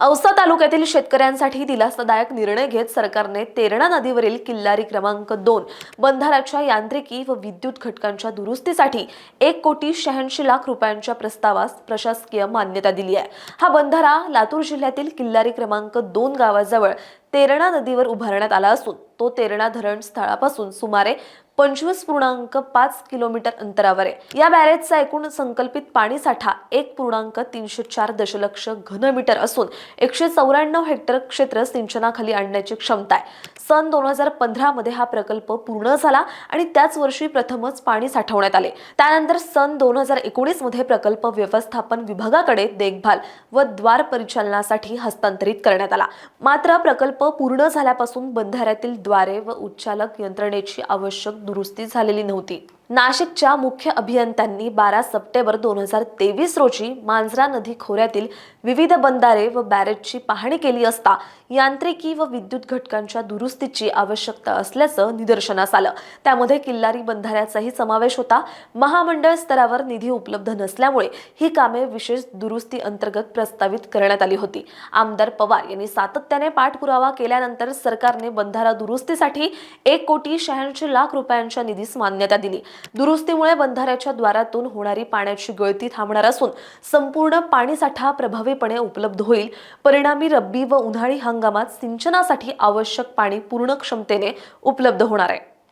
औसा तालुक्यातील शेतकऱ्यांसाठी दिलासादायक निर्णय घेत सरकारने तेरणा नदीवरील किल्लारी क्रमांक 2 बंधाऱ्याच्या यांत्रिकी व विद्युत घटकांच्या दुरुस्तीसाठी 1,86,00,000 रुपयांच्या प्रस्तावास प्रशासकीय मान्यता दिली आहे। हा बंधारा लातूर जिल्ह्यातील किल्लारी क्रमांक 2 गावाजवळ तेरणा नदीवर उभारण्यात आला असून तो तेरणा धरण स्थळापासून सुमारे 25.5 किलोमीटर अंतरावर आहे। या बॅरेजचा एकूण संकल्पित पाणी साठा 1.304 दशलक्ष घनमीटर असून 194 हेक्टर क्षेत्र सिंचनाखाली आणण्याची क्षमता आहे। सन 2015 मध्ये हा प्रकल्प पूर्ण झाला आणि त्याच वर्षी प्रथमच पाणी साठवण्यात आले। त्यानंतर सन 2019 मध्ये प्रकल्प व्यवस्थापन विभागाकडे देखभाल व द्वार परिचालनासाठी हस्तांतरित करण्यात आला। मात्र प्रकल्प पूर्ण झाल्यापासून बंधाऱ्यातील द्वारे व उच्चालक यंत्रणेची आवश्यक दुरुस्ती झालेली नव्हती। नाशिकच्या मुख्य अभियंत्यांनी 12 सप्टेंबर 2023 रोजी मांजरा नदी खोऱ्यातील विविध बंधारे व बॅरेजची पाहणी केली असता यांत्रिकी व विद्युत घटकांच्या दुरुस्तीची आवश्यकता असल्याचं निदर्शनास आलं। त्यामध्ये किल्लारी बंधाऱ्याचाही समावेश होता। महामंडळ स्तरावर निधी उपलब्ध नसल्यामुळे ही कामे विशेष दुरुस्ती अंतर्गत प्रस्तावित करण्यात आली होती। आमदार पवार यांनी सातत्याने पाठपुरावा केल्यानंतर सरकारने बंधारा दुरुस्तीसाठी 1,86,00,000 रुपयांच्या निधीस मान्यता दिली। दुरुस्तीमुळे बंधाऱ्याच्या द्वारातून होणारी पाण्याची गळती थांबणार असून संपूर्ण पाणीसाठा प्रभावीपणे उपलब्ध होईल। परिणामी रब्बी व उन्हाळी हंगामात सिंचनासाठी आवश्यक पाणी पूर्ण क्षमतेने उपलब्ध होणार आहे।